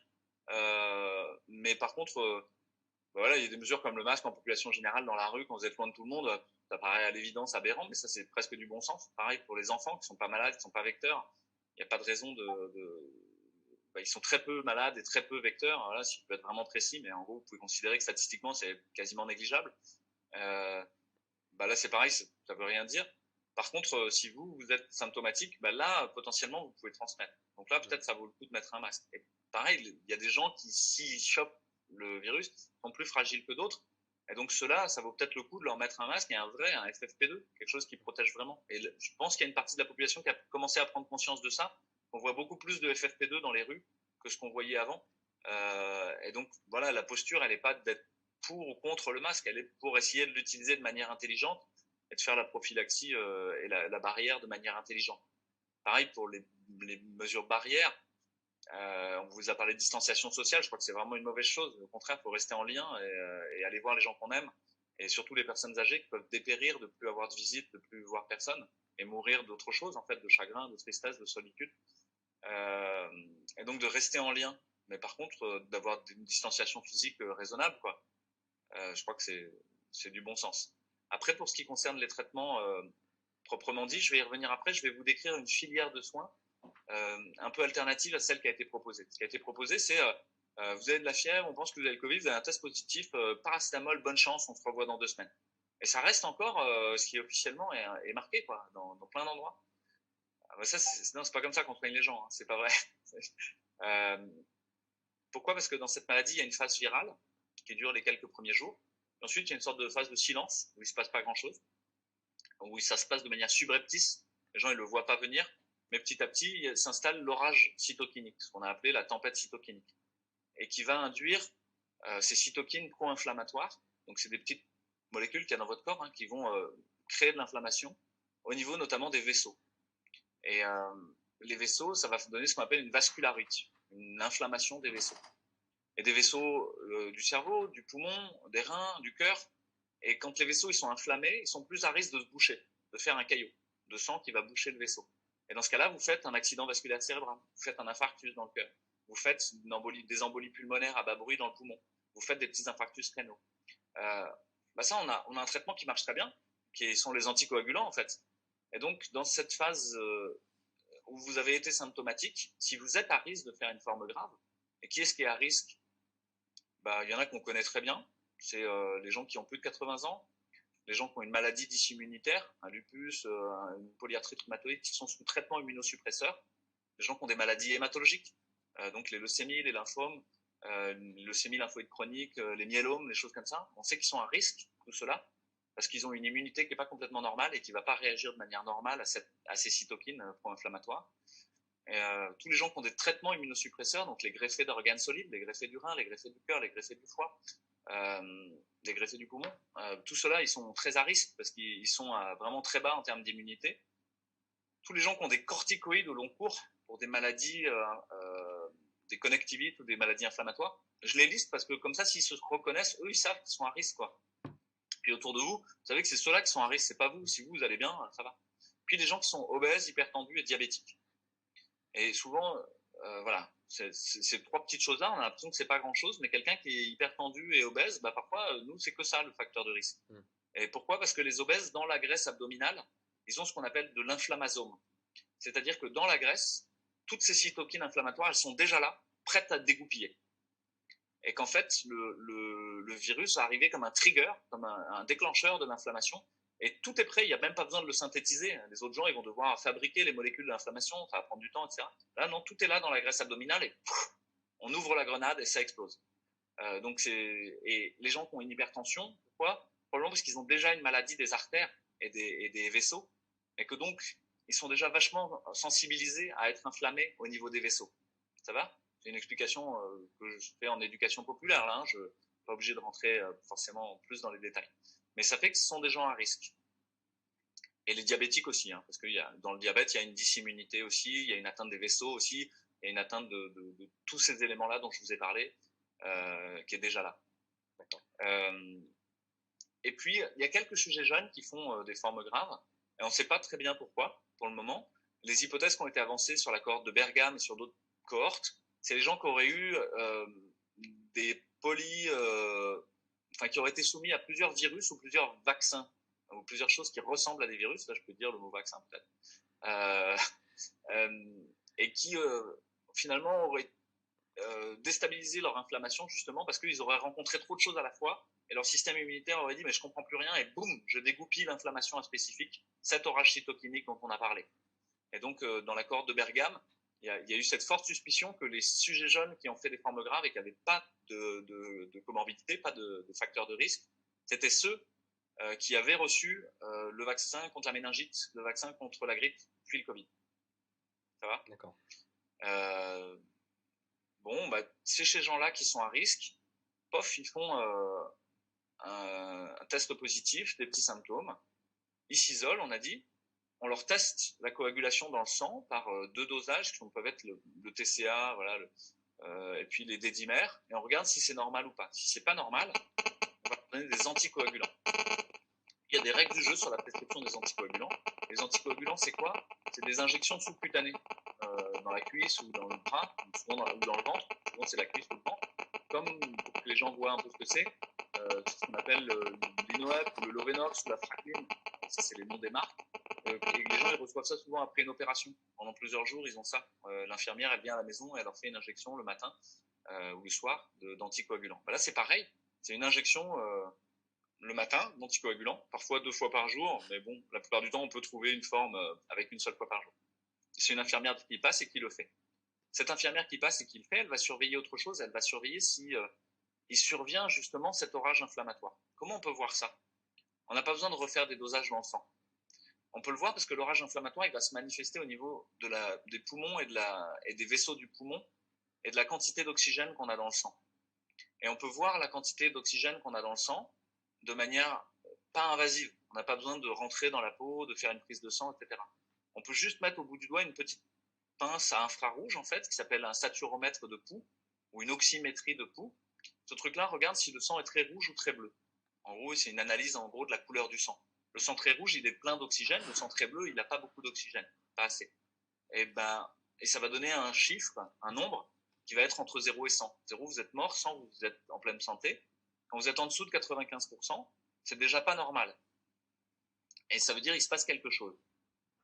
[SPEAKER 4] Mais par contre, voilà, il y a des mesures comme le masque en population générale dans la rue quand vous êtes loin de tout le monde. Ça paraît à l'évidence aberrant, mais ça c'est presque du bon sens. Pareil pour les enfants qui ne sont pas malades, qui ne sont pas vecteurs. Il n'y a pas de raison ils sont très peu malades et très peu vecteurs. Voilà, si je peux être vraiment précis, mais en gros, vous pouvez considérer que statistiquement, c'est quasiment négligeable. Là, c'est pareil, ça ne veut rien dire. Par contre, si vous êtes symptomatique, là, potentiellement, vous pouvez transmettre. Donc là, peut-être ça vaut le coup de mettre un masque. Et pareil, il y a des gens qui, s'ils chopent le virus, sont plus fragiles que d'autres. Et donc ceux-là, ça vaut peut-être le coup de leur mettre un masque et un FFP2, quelque chose qui protège vraiment. Et je pense qu'il y a une partie de la population qui a commencé à prendre conscience de ça. On voit beaucoup plus de FFP2 dans les rues que ce qu'on voyait avant. Et donc, voilà, la posture, elle n'est pas d'être pour ou contre le masque, elle est pour essayer de l'utiliser de manière intelligente et de faire la prophylaxie et la barrière de manière intelligente. Pareil pour les mesures barrières. On vous a parlé de distanciation sociale, je crois que c'est vraiment une mauvaise chose. Au contraire, il faut rester en lien et aller voir les gens qu'on aime, et surtout les personnes âgées qui peuvent dépérir de plus avoir de visite, de plus voir personne, et mourir d'autre chose, en fait, de chagrin, de tristesse, de solitude. Et donc de rester en lien, mais par contre d'avoir une distanciation physique raisonnable, quoi. Je crois que c'est du bon sens. Après, pour ce qui concerne les traitements proprement dit, je vais y revenir après, je vais vous décrire une filière de soins un peu alternative à celle qui a été proposée. Ce qui a été proposé, c'est vous avez de la fièvre, on pense que vous avez le Covid, vous avez un test positif, paracétamol, bonne chance, on se revoit dans 2 semaines. Et ça reste encore ce qui officiellement est marqué, quoi, dans plein d'endroits. Ah bah ça, non, c'est pas comme ça qu'on soigne les gens, hein, c'est pas vrai. Euh, Pourquoi? Parce que dans cette maladie, il y a une phase virale qui dure les quelques premiers jours. Et ensuite, il y a une sorte de phase de silence où il ne se passe pas grand-chose, où ça se passe de manière subreptice. Les gens ne le voient pas venir, mais petit à petit s'installe l'orage cytokinique, ce qu'on a appelé la tempête cytokinique, et qui va induire ces cytokines pro-inflammatoires. Donc, c'est des petites molécules qu'il y a dans votre corps qui vont créer de l'inflammation au niveau notamment des vaisseaux. Et les vaisseaux, ça va donner ce qu'on appelle une vascularite, une inflammation des vaisseaux. Et des vaisseaux du cerveau, du poumon, des reins, du cœur. Et quand les vaisseaux ils sont inflammés, ils sont plus à risque de se boucher, de faire un caillot de sang qui va boucher le vaisseau. Et dans ce cas-là, vous faites un accident vasculaire cérébral, vous faites un infarctus dans le cœur, vous faites des embolies pulmonaires à bas bruit dans le poumon, vous faites des petits infarctus rénaux. Ça, on a un traitement qui marche très bien, qui sont les anticoagulants en fait. Et donc, dans cette phase où vous avez été symptomatique, si vous êtes à risque de faire une forme grave, et qui est-ce qui est à risque? Il y en a qu'on connaît très bien, c'est les gens qui ont plus de 80 ans, les gens qui ont une maladie dysimmunitaire, un lupus, une polyarthrite rhumatoïde, qui sont sous traitement immunosuppresseur, les gens qui ont des maladies hématologiques, donc les leucémies, les lymphomes, leucémie lymphoïde chronique, les myélomes, les choses comme ça, on sait qu'ils sont à risque, tout cela, parce qu'ils ont une immunité qui n'est pas complètement normale et qui ne va pas réagir de manière normale à ces cytokines pro-inflammatoires. Et, tous les gens qui ont des traitements immunosuppresseurs, donc les greffés d'organes solides, les greffés du rein, les greffés du cœur, les greffés du foie, les greffés du poumon, tout cela, ils sont très à risque parce qu'ils sont vraiment très bas en termes d'immunité. Tous les gens qui ont des corticoïdes au long cours pour des maladies, des connectivites ou des maladies inflammatoires, je les liste parce que comme ça, s'ils se reconnaissent, eux, ils savent qu'ils sont à risque, quoi. Puis autour de vous, vous savez que c'est ceux-là qui sont à risque, c'est pas vous. Si vous allez bien, ça va. Puis les gens qui sont obèses, hypertendus et diabétiques. Et souvent, voilà, ces 3 petites choses-là, on a l'impression que c'est pas grand-chose, mais quelqu'un qui est hypertendu et obèse, parfois, nous, c'est que ça, le facteur de risque. Et pourquoi? Parce que les obèses, dans la graisse abdominale, ils ont ce qu'on appelle de l'inflammasome. C'est-à-dire que dans la graisse, toutes ces cytokines inflammatoires, elles sont déjà là, prêtes à dégoupiller. Et qu'en fait, le virus va arriver comme un trigger, comme un déclencheur de l'inflammation, et tout est prêt, il n'y a même pas besoin de le synthétiser. Les autres gens, ils vont devoir fabriquer les molécules de l'inflammation, ça va prendre du temps, etc. Là, non, tout est là dans la graisse abdominale, et on ouvre la grenade et ça explose. Et les gens qui ont une hypertension, pourquoi? Probablement parce qu'ils ont déjà une maladie des artères et des vaisseaux, et que donc, ils sont déjà vachement sensibilisés à être inflammés au niveau des vaisseaux. Ça va? C'est une explication que je fais en éducation populaire, là, je ne suis pas obligé de rentrer forcément plus dans les détails. Mais ça fait que ce sont des gens à risque. Et les diabétiques aussi, parce que dans le diabète, il y a une dysimmunité aussi, il y a une atteinte des vaisseaux aussi, il y a une atteinte de tous ces éléments-là dont je vous ai parlé, qui est déjà là. Et puis, il y a quelques sujets jeunes qui font des formes graves, et on ne sait pas très bien pourquoi, pour le moment. Les hypothèses qui ont été avancées sur la cohorte de Bergame et sur d'autres cohortes, c'est les gens qui auraient eu des qui auraient été soumis à plusieurs virus ou plusieurs vaccins, ou plusieurs choses qui ressemblent à des virus, là je peux dire le mot vaccin peut-être, et qui finalement auraient déstabilisé leur inflammation justement parce qu'ils auraient rencontré trop de choses à la fois, et leur système immunitaire aurait dit mais je comprends plus rien, et boum, je dégoupille l'inflammation spécifique, cet orage cytokinique dont on a parlé. Et donc dans la cohorte de Bergame, il y a eu cette forte suspicion que les sujets jeunes qui ont fait des formes graves et qui n'avaient pas de comorbidité, pas de facteurs de risque, c'était ceux qui avaient reçu le vaccin contre la méningite, le vaccin contre la grippe, puis le Covid. Ça va?
[SPEAKER 5] D'accord.
[SPEAKER 4] C'est ces gens-là qui sont à risque. Pof, ils font un test positif, des petits symptômes. Ils s'isolent, on a dit. on leur teste la coagulation dans le sang par 2 dosages qui peuvent être le TCA, voilà, et puis les dédimères, et on regarde si c'est normal ou pas. Si c'est pas normal, on va donner des anticoagulants. Il y a des règles du jeu sur la prescription des anticoagulants. Les anticoagulants, c'est quoi? C'est des injections sous-cutanées dans la cuisse ou dans le bras, souvent ou dans le ventre. Souvent, c'est la cuisse ou le ventre. Comme pour que les gens voient un peu ce que c'est, ce qu'on appelle l'Inoep ou le Lovenox ou la Fracline. Ça, c'est les noms des marques. Et les gens, ils reçoivent ça souvent après une opération. Pendant plusieurs jours, ils ont ça. L'infirmière, elle vient à la maison et elle leur fait une injection le matin ou le soir d'anticoagulants. Là, c'est pareil. C'est une injection le matin d'anticoagulants, parfois 2 fois par jour, mais bon, la plupart du temps, on peut trouver une forme avec une seule fois par jour. C'est une infirmière qui passe et qui le fait. Cette infirmière qui passe et qui le fait, elle va surveiller autre chose, elle va surveiller si il survient justement cet orage inflammatoire. Comment on peut voir ça? On n'a pas besoin de refaire des dosages dans le sang. On peut le voir parce que l'orage inflammatoire, il va se manifester au niveau des poumons et des vaisseaux du poumon et de la quantité d'oxygène qu'on a dans le sang. Et on peut voir la quantité d'oxygène qu'on a dans le sang de manière pas invasive. On n'a pas besoin de rentrer dans la peau, de faire une prise de sang, etc. On peut juste mettre au bout du doigt une petite pince à infrarouge, en fait, qui s'appelle un saturomètre de pouls ou une oxymétrie de pouls. Ce truc-là regarde si le sang est très rouge ou très bleu. En gros, c'est une analyse en gros de la couleur du sang. Le sang très rouge, il est plein d'oxygène. Le sang très bleu, il n'a pas beaucoup d'oxygène, pas assez. Et ça va donner un chiffre, un nombre, qui va être entre 0 et 100. 0, vous êtes mort, 100, vous êtes en pleine santé. Quand vous êtes en dessous de 95%, c'est déjà pas normal. Et ça veut dire qu'il se passe quelque chose.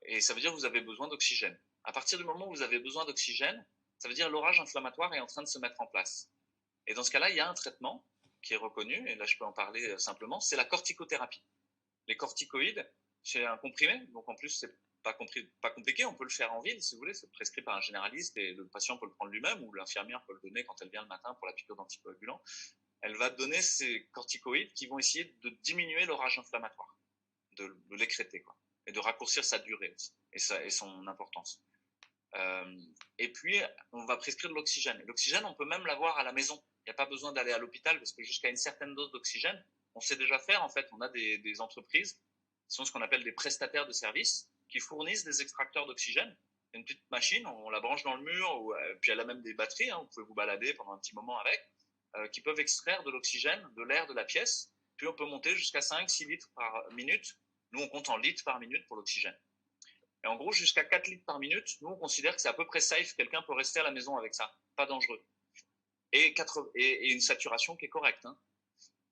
[SPEAKER 4] Et ça veut dire que vous avez besoin d'oxygène. À partir du moment où vous avez besoin d'oxygène, ça veut dire que l'orage inflammatoire est en train de se mettre en place. Et dans ce cas-là, il y a un traitement qui est reconnu, et là je peux en parler simplement, c'est la corticothérapie. Les corticoïdes, c'est un comprimé, donc en plus c'est pas compliqué, on peut le faire en ville si vous voulez, c'est prescrit par un généraliste et le patient peut le prendre lui-même ou l'infirmière peut le donner quand elle vient le matin pour la piqûre d'anticoagulant. Elle va donner ces corticoïdes qui vont essayer de diminuer l'orage inflammatoire, de l'écrêter, quoi, et de raccourcir sa durée aussi, et son importance. Et puis, on va prescrire de l'oxygène. L'oxygène, on peut même l'avoir à la maison. Il n'y a pas besoin d'aller à l'hôpital parce que jusqu'à une certaine dose d'oxygène, on sait déjà faire. En fait, on a des entreprises qui sont ce qu'on appelle des prestataires de services qui fournissent des extracteurs d'oxygène. Une petite machine, on la branche dans le mur, puis elle a même des batteries, vous pouvez vous balader pendant un petit moment avec, qui peuvent extraire de l'oxygène, de l'air de la pièce. Puis on peut monter jusqu'à 5-6 litres par minute. Nous, on compte en litres par minute pour l'oxygène. Et en gros, jusqu'à 4 litres par minute, nous, on considère que c'est à peu près safe. Quelqu'un peut rester à la maison avec ça. Pas dangereux. Et une saturation qui est correcte.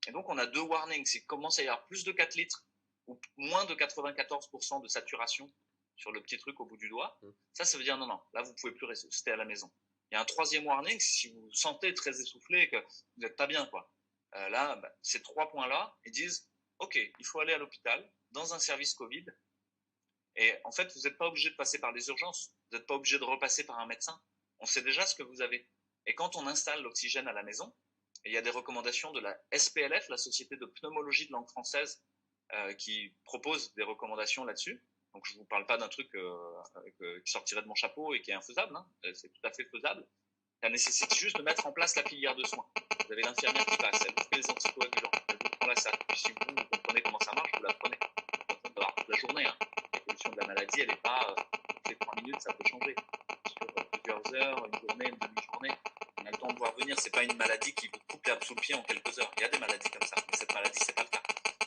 [SPEAKER 4] Et donc, on a 2 warnings. S'il commence à y avoir plus de 4 litres ou moins de 94% de saturation sur le petit truc au bout du doigt, ça veut dire non, là, vous pouvez plus rester à la maison. Il y a un 3e warning, si vous vous sentez très essoufflé et que vous n'êtes pas bien, quoi. Là, ces 3 points-là, ils disent, OK, il faut aller à l'hôpital, dans un service Covid. Et en fait, vous n'êtes pas obligé de passer par les urgences. Vous n'êtes pas obligé de repasser par un médecin. On sait déjà ce que vous avez. Et quand on installe l'oxygène à la maison, il y a des recommandations de la SPLF, la Société de pneumologie de langue française, qui propose des recommandations là-dessus. Donc, je ne vous parle pas d'un truc qui sortirait de mon chapeau et qui est infaisable. C'est tout à fait faisable. Ça nécessite juste de mettre en place la filière de soins. Vous avez l'infirmière qui passe, elle vous fait les anticoagulants, elle vous prend la salle. Puis si vous comprenez comment ça marche, vous la prenez. Toute la journée. L'évolution de la maladie, elle n'est pas toutes les 3 minutes, ça peut changer. Sur plusieurs heures, une journée, une demi-journée, on a le temps de voir venir. C'est pas une maladie qui vous coupe l'herbe sous le pied en quelques heures. Il y a des maladies comme ça, mais cette maladie, c'est pas le cas.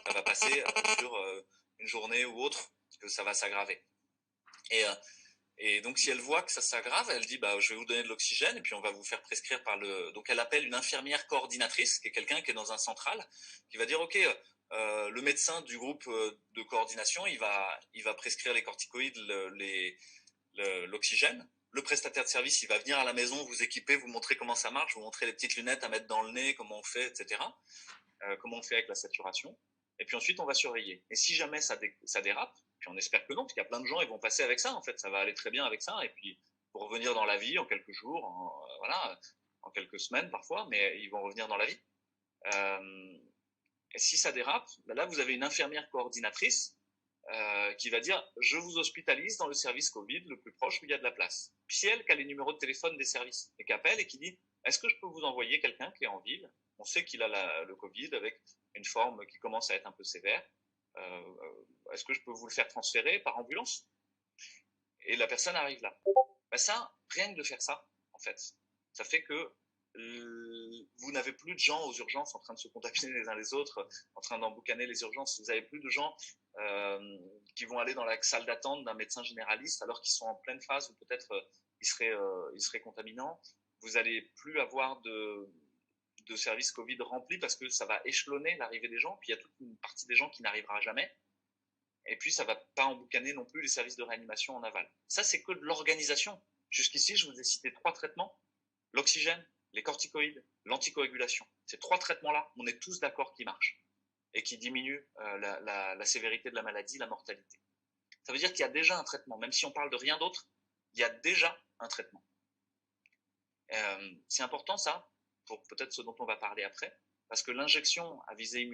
[SPEAKER 4] Ça va passer sur une journée ou autre, que ça va s'aggraver. Et donc, si elle voit que ça s'aggrave, elle dit, je vais vous donner de l'oxygène et puis on va vous faire prescrire donc elle appelle une infirmière coordinatrice, qui est quelqu'un qui est dans un central, qui va dire, OK, le médecin du groupe de coordination, il va prescrire les corticoïdes, l'oxygène. Le prestataire de service, il va venir à la maison, vous équiper, vous montrer comment ça marche, vous montrer les petites lunettes à mettre dans le nez, comment on fait, etc. Comment on fait avec la saturation. Et puis ensuite, on va surveiller. Et si jamais ça dérape, puis on espère que non, parce qu'il y a plein de gens, ils vont passer avec ça, en fait, ça va aller très bien avec ça, et puis pour revenir dans la vie en quelques jours, en quelques semaines parfois, mais ils vont revenir dans la vie. Et si ça dérape, là, vous avez une infirmière coordinatrice qui va dire « Je vous hospitalise dans le service Covid le plus proche où il y a de la place ». Puis c'est elle qui a les numéros de téléphone des services et qui appelle et qui dit « Est-ce que je peux vous envoyer quelqu'un qui est en ville ? On sait qu'il a le Covid avec une forme qui commence à être un peu sévère. Est-ce que je peux vous le faire transférer par ambulance ?» et la personne arrive là. Ben ça, rien que de faire ça, en fait, ça fait que vous n'avez plus de gens aux urgences en train de se contaminer les uns les autres, en train d'emboucaner les urgences. Vous n'avez plus de gens qui vont aller dans la salle d'attente d'un médecin généraliste alors qu'ils sont en pleine phase où peut-être ils seraient contaminants. Vous n'allez plus avoir de services Covid remplis parce que ça va échelonner l'arrivée des gens. Puis il y a toute une partie des gens qui n'arrivera jamais. Et puis ça ne va pas emboucaner non plus les services de réanimation en aval. Ça, c'est que de l'organisation. Jusqu'ici, je vous ai cité 3 traitements. L'oxygène, les corticoïdes, l'anticoagulation. Ces 3 traitements-là, on est tous d'accord qu'ils marchent et qui diminuent la sévérité de la maladie, la mortalité. Ça veut dire qu'il y a déjà un traitement. Même si on parle de rien d'autre, il y a déjà un traitement. C'est important ça, pour peut-être ce dont on va parler après, parce que l'injection à visée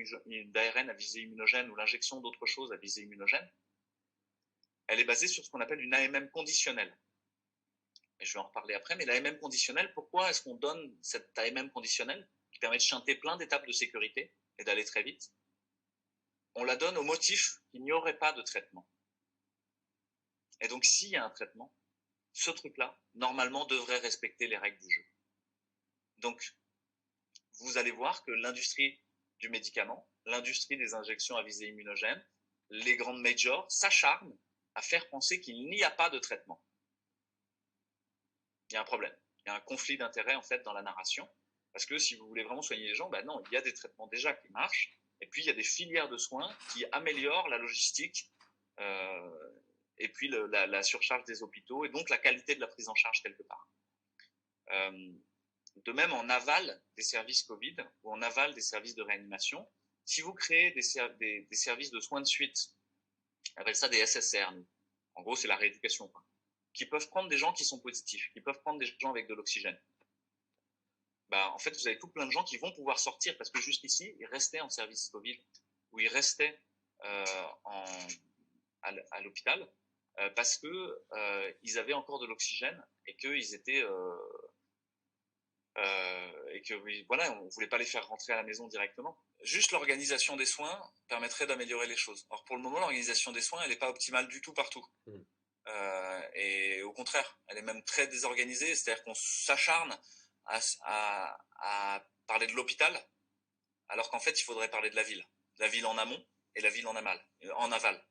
[SPEAKER 4] d'ARN à visée immunogène ou l'injection d'autres choses à visée immunogène, elle est basée sur ce qu'on appelle une AMM conditionnelle. Et je vais en reparler après, mais l'AMM conditionnelle, pourquoi est-ce qu'on donne cette AMM conditionnelle qui permet de chanter plein d'étapes de sécurité et d'aller très vite? On la donne au motif qu'il n'y aurait pas de traitement. Et donc s'il y a un traitement, ce truc-là, normalement, devrait respecter les règles du jeu. Donc, vous allez voir que l'industrie du médicament, l'industrie des injections à visée immunogène, les grandes majors s'acharnent à faire penser qu'il n'y a pas de traitement. Il y a un problème. Il y a un conflit d'intérêts, en fait, dans la narration. Parce que si vous voulez vraiment soigner les gens, ben non, il y a des traitements déjà qui marchent. Et puis, il y a des filières de soins qui améliorent la logistique et puis la surcharge des hôpitaux et donc la qualité de la prise en charge quelque part. De même, en aval des services Covid ou en aval des services de réanimation, si vous créez des services de soins de suite, on appelle ça des SSR, nous. En gros, c'est la rééducation, quoi, qui peuvent prendre des gens qui sont positifs, qui peuvent prendre des gens avec de l'oxygène. Bah, en fait, vous avez tout plein de gens qui vont pouvoir sortir parce que jusqu'ici, ils restaient en service Covid ou ils restaient à l'hôpital parce que ils avaient encore de l'oxygène et qu'ils étaient et que voilà, on voulait pas les faire rentrer à la maison directement. Juste l'organisation des soins permettrait d'améliorer les choses. Or pour le moment, l'organisation des soins, elle n'est pas optimale du tout partout. Et au contraire, elle est même très désorganisée. C'est-à-dire qu'on s'acharne à parler de l'hôpital, alors qu'en fait, il faudrait parler de la ville en amont et la ville en aval.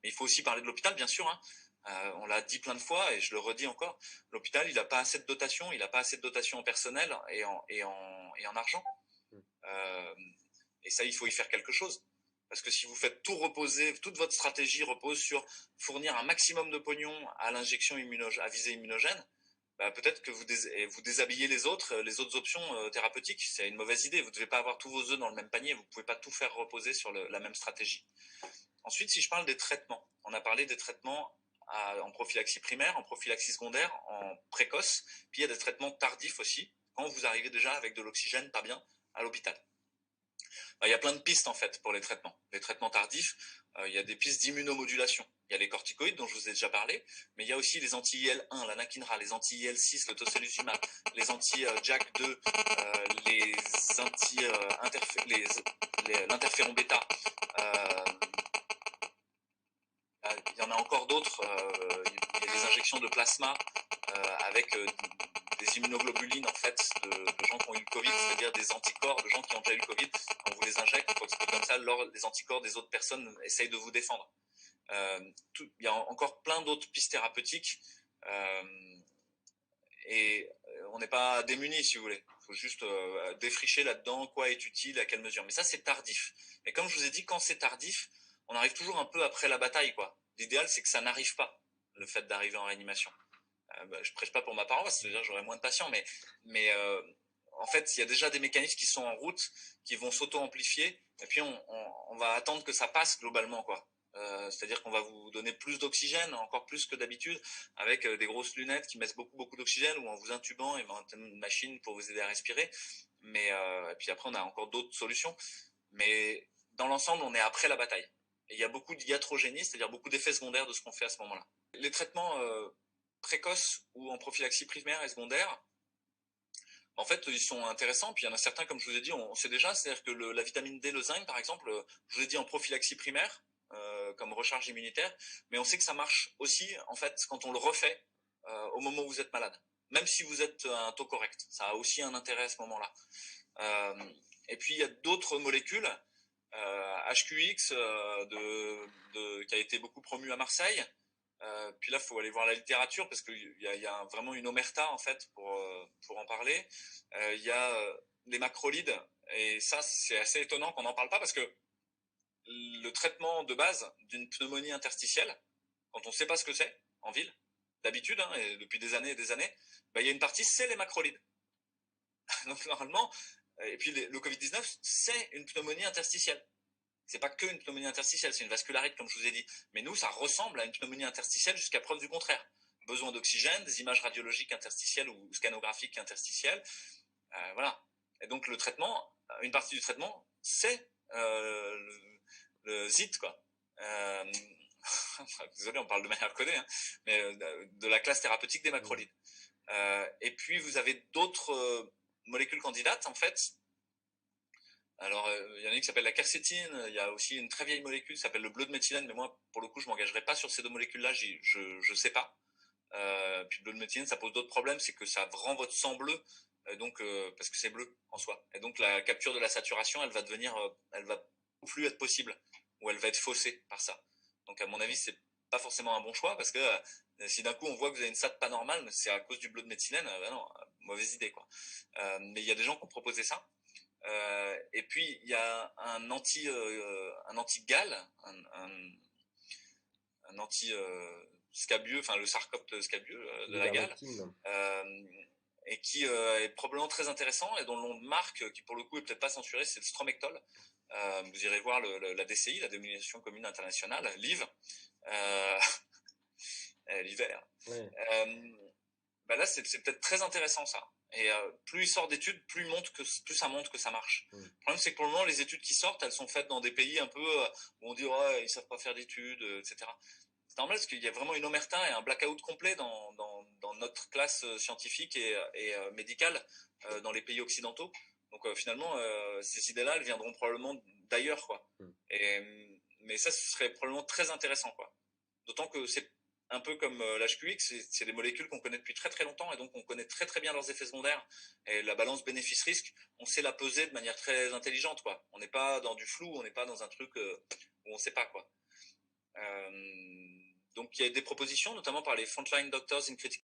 [SPEAKER 4] Mais il faut aussi parler de l'hôpital, bien sûr. Hein. On l'a dit plein de fois et je le redis encore. L'hôpital, il n'a pas assez de dotation, il n'a pas assez de dotation en personnel et en argent. Et ça, il faut y faire quelque chose. Parce que si vous faites tout reposer, toute votre stratégie repose sur fournir un maximum de pognon à l'injection à visée immunogène, bah peut-être que vous déshabillez les autres options thérapeutiques. C'est une mauvaise idée. Vous ne devez pas avoir tous vos œufs dans le même panier. Vous ne pouvez pas tout faire reposer sur la même stratégie. Ensuite, si je parle des traitements, on a parlé des traitements en prophylaxie primaire, en prophylaxie secondaire, en précoce. Puis il y a des traitements tardifs aussi, quand vous arrivez déjà avec de l'oxygène pas bien à l'hôpital. Il y a plein de pistes en fait pour les traitements. Les traitements tardifs, il y a des pistes d'immunomodulation. Il y a les corticoïdes dont je vous ai déjà parlé, mais il y a aussi les anti-IL-1, l'anakinra, les anti-IL-6, le tocilizumab, les anti-JAK2, l'interféron bêta. Il y en a encore d'autres. Il y a des injections de plasma avec des immunoglobulines en fait de gens qui ont eu le Covid, c'est-à-dire des anticorps de gens qui ont déjà eu le Covid. On vous les injecte, comme ça, les anticorps des autres personnes essayent de vous défendre. Il y a encore plein d'autres pistes thérapeutiques et on n'est pas démunis si vous voulez. Il faut juste défricher là-dedans quoi est utile, à quelle mesure. Mais ça c'est tardif. Mais comme je vous ai dit, quand c'est tardif, on arrive toujours un peu après la bataille, quoi. L'idéal c'est que ça n'arrive pas, le fait d'arriver en réanimation. Je prêche pas pour ma paroisse, c'est-à-dire j'aurai moins de patients, mais en fait il y a déjà des mécanismes qui sont en route, qui vont s'auto-amplifier, et puis on va attendre que ça passe globalement, quoi. C'est-à-dire qu'on va vous donner plus d'oxygène, encore plus que d'habitude, avec des grosses lunettes qui mettent beaucoup d'oxygène, ou en vous intubant et une machine pour vous aider à respirer. Mais et puis après on a encore d'autres solutions. Mais dans l'ensemble, on est après la bataille. Et il y a beaucoup d'hiatrogénie, c'est-à-dire beaucoup d'effets secondaires de ce qu'on fait à ce moment-là. Les traitements précoces ou en prophylaxie primaire et secondaire, en fait, ils sont intéressants. Puis il y en a certains, comme je vous ai dit, on sait déjà, c'est-à-dire que la vitamine D, le zinc, par exemple, je vous ai dit en prophylaxie primaire, comme recharge immunitaire, mais on sait que ça marche aussi en fait quand on le refait au moment où vous êtes malade, même si vous êtes à un taux correct. Ça a aussi un intérêt à ce moment-là. Et puis il y a d'autres molécules, HQX qui a été beaucoup promu à Marseille. Puis là, il faut aller voir la littérature parce qu'il y a vraiment une omerta en fait pour en parler. Il y a les macrolides, et ça c'est assez étonnant qu'on n'en parle pas parce que le traitement de base d'une pneumonie interstitielle, quand on ne sait pas ce que c'est en ville, d'habitude, hein, et depuis des années et des années, il y a une partie, c'est les macrolides. Donc normalement, et puis le Covid-19, c'est une pneumonie interstitielle. C'est pas que une pneumonie interstitielle, c'est une vascularite, comme je vous ai dit. Mais nous, ça ressemble à une pneumonie interstitielle jusqu'à preuve du contraire. Besoin d'oxygène, des images radiologiques interstitielles ou scanographiques interstitielles. Voilà. Et donc le traitement, une partie du traitement, c'est le ZIT, quoi. Désolé, on parle de manière codée, hein, mais de la classe thérapeutique des macrolides. Et puis vous avez d'autres molécules candidates, en fait. Alors, il y en a une qui s'appelle la quercétine, il y a aussi une très vieille molécule qui s'appelle le bleu de méthylène, mais moi, pour le coup, je m'engagerai pas sur ces deux molécules-là, je sais pas. Puis le bleu de méthylène, ça pose d'autres problèmes, c'est que ça rend votre sang bleu, donc parce que c'est bleu en soi. Et donc la capture de la saturation, elle va plus être possible, ou elle va être faussée par ça. Donc à mon avis, c'est pas forcément un bon choix, parce que si d'un coup on voit que vous avez une sat pas normale, c'est à cause du bleu de méthylène, non, mauvaise idée, quoi. Mais il y a des gens qui ont proposé ça. Et puis il y a un anti-gale, un anti scabieux, enfin le sarcopte scabieux de la gale, et qui est probablement très intéressant et dont le nom de marque, qui pour le coup est peut-être pas censuré, c'est le Stromectol. Vous irez voir la DCI, la dénomination commune internationale, l'IV, l'hiver.
[SPEAKER 5] Ouais.
[SPEAKER 4] Là c'est peut-être très intéressant ça. Et plus il sort d'études, plus ça montre que ça marche. Le problème, c'est que pour le moment, les études qui sortent, elles sont faites dans des pays un peu où on dit ouais, ils savent pas faire d'études, etc. C'est normal parce qu'il y a vraiment une omerta et un blackout complet dans notre classe scientifique et médicale dans les pays occidentaux. Donc finalement, ces idées-là, elles viendront probablement d'ailleurs, quoi. Mais ça, ce serait probablement très intéressant, quoi. D'autant que c'est un peu comme l'HQX, c'est des molécules qu'on connaît depuis très très longtemps et donc on connaît très très bien leurs effets secondaires et la balance bénéfice-risque, on sait la peser de manière très intelligente, quoi. On n'est pas dans du flou, on n'est pas dans un truc où on sait pas, quoi. Donc il y a des propositions, notamment par les Frontline Doctors in Critical